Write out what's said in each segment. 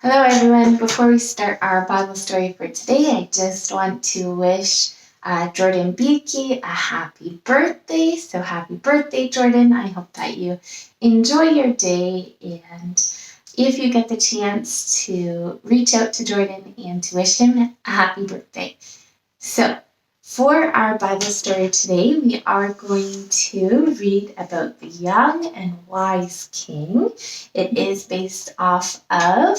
Hello, everyone. Before we start our Bible story for today, I just want to wish Jordan Beakey a happy birthday. So happy birthday, Jordan. I hope that you enjoy your day, and if you get the chance to reach out to Jordan and to wish him a happy birthday. So for our Bible story today, we are going to read about the young and wise king. It is based off of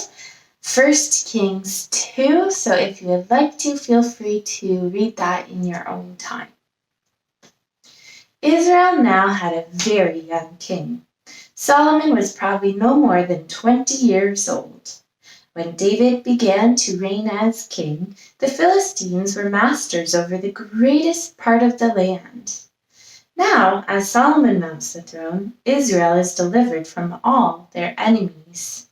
1 Kings 2, so if you would like to, feel free to read that in your own time. Israel now had a very young king. Solomon was probably no more than 20 years old. When David began to reign as king, the Philistines were masters over the greatest part of the land. Now, as Solomon mounts the throne, Israel is delivered from all their enemies.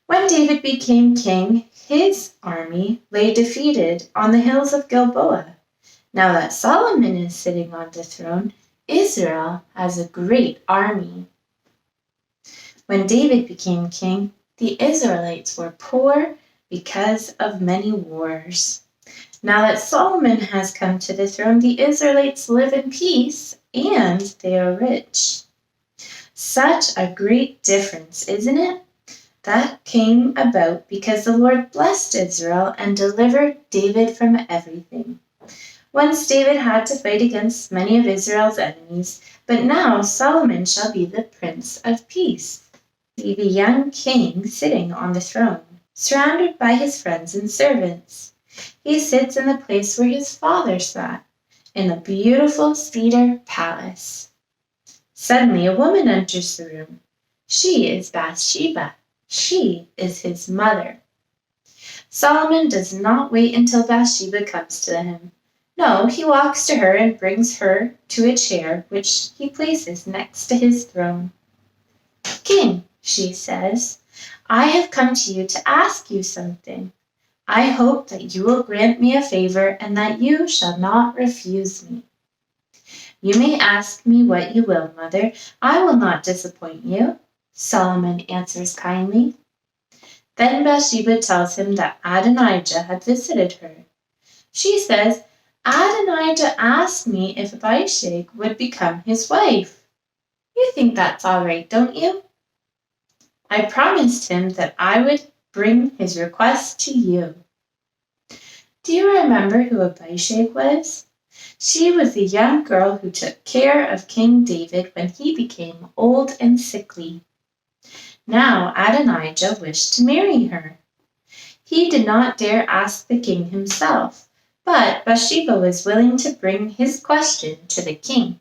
When David became king, his army lay defeated on the hills of Gilboa. Now that Solomon is sitting on the throne, Israel has a great army. When David became king, the Israelites were poor because of many wars. Now that Solomon has come to the throne, the Israelites live in peace and they are rich. Such a great difference, isn't it? That came about because the Lord blessed Israel and delivered David from everything. Once David had to fight against many of Israel's enemies, but now Solomon shall be the Prince of Peace. See the young king sitting on the throne, surrounded by his friends and servants. He sits in the place where his father sat, in the beautiful cedar palace. Suddenly a woman enters the room. She is Bathsheba. She is his mother. Solomon does not wait until Bathsheba comes to him. No, he walks to her and brings her to a chair which he places next to his throne. King, she says, I have come to you to ask you something. I hope that you will grant me a favor and that you shall not refuse me. You may ask me what you will, mother. I will not disappoint you, Solomon answers kindly. Then Bathsheba tells him that Adonijah had visited her. She says, Adonijah asked me if Abishag would become his wife. You think that's all right, don't you? I promised him that I would bring his request to you. Do you remember who Abishag was? She was the young girl who took care of King David when he became old and sickly. Now Adonijah wished to marry her. He did not dare ask the king himself, but Bathsheba was willing to bring his question to the king.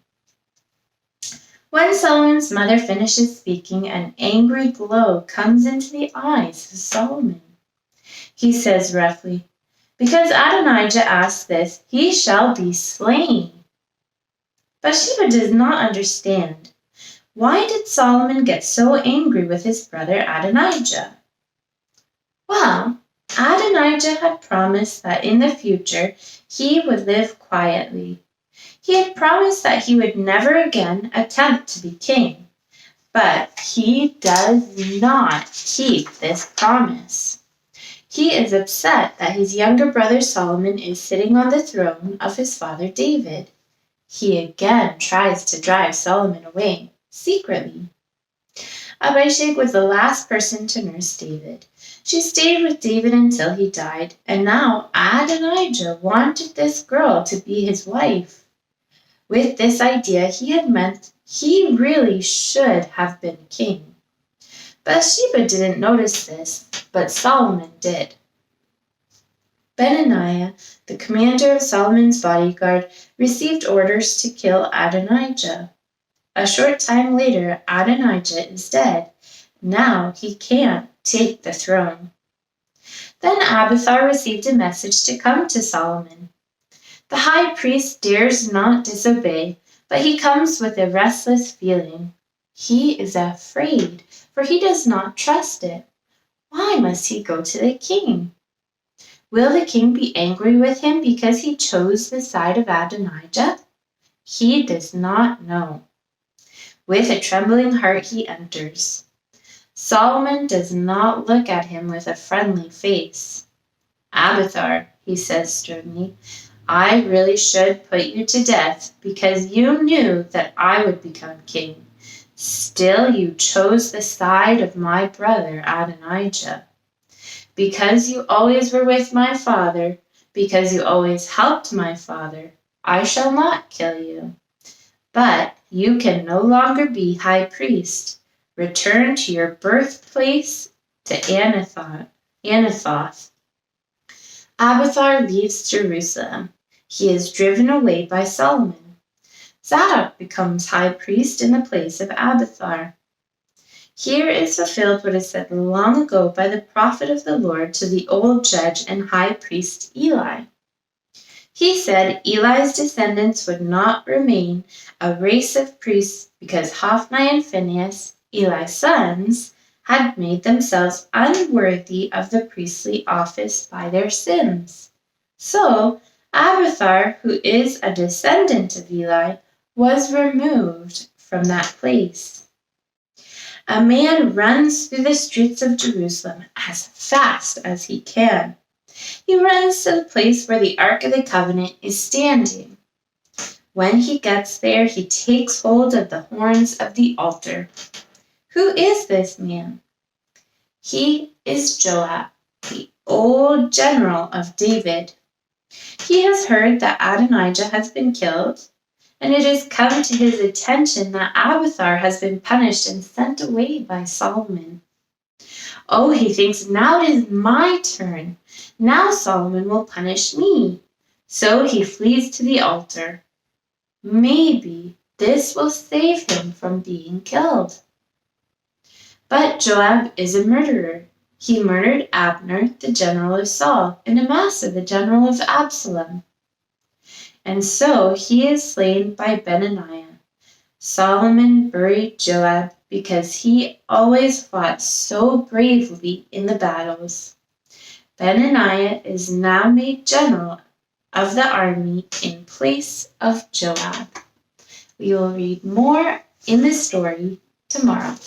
When Solomon's mother finishes speaking, an angry glow comes into the eyes of Solomon. He says roughly, Because Adonijah asked this, he shall be slain. Bathsheba does not understand. Why did Solomon get so angry with his brother Adonijah? Well, Adonijah had promised that in the future he would live quietly. He had promised that he would never again attempt to be king, but he does not keep this promise. He is upset that his younger brother Solomon is sitting on the throne of his father David. He again tries to drive Solomon away, secretly. Abishag was the last person to nurse David. She stayed with David until he died, and now Adonijah wanted this girl to be his wife. With this idea, he had meant he really should have been king. Bathsheba didn't notice this, but Solomon did. Benaiah, the commander of Solomon's bodyguard, received orders to kill Adonijah. A short time later, Adonijah is dead. Now he can't take the throne. Then Abiathar received a message to come to Solomon. The high priest dares not disobey, but he comes with a restless feeling. He is afraid, for he does not trust it. Why must he go to the king? Will the king be angry with him because he chose the side of Adonijah? He does not know. With a trembling heart he enters. Solomon does not look at him with a friendly face. "Abiathar," he says sternly, "I really should put you to death because you knew that I would become king. Still you chose the side of my brother Adonijah. Because you always were with my father, because you always helped my father, I shall not kill you. But you can no longer be high priest. Return to your birthplace to Anathoth." Abiathar leaves Jerusalem. He is driven away by Solomon. Zadok becomes high priest in the place of Abiathar. Here is fulfilled what is said long ago by the prophet of the Lord to the old judge and high priest Eli. He said Eli's descendants would not remain a race of priests because Hophni and Phinehas, Eli's sons, had made themselves unworthy of the priestly office by their sins. So Abiathar, who is a descendant of Eli, was removed from that place. A man runs through the streets of Jerusalem as fast as he can. He runs to the place where the Ark of the Covenant is standing. When he gets there, he takes hold of the horns of the altar. Who is this man? He is Joab, the old general of David. He has heard that Adonijah has been killed, and it has come to his attention that Abiathar has been punished and sent away by Solomon. Oh, he thinks, now it is my turn. Now Solomon will punish me. So he flees to the altar. Maybe this will save him from being killed. But Joab is a murderer. He murdered Abner, the general of Saul, and Amasa, the general of Absalom. And so he is slain by Benaiah. Solomon buried Joab because he always fought so bravely in the battles. Benaiah is now made general of the army in place of Joab. We will read more in this story tomorrow.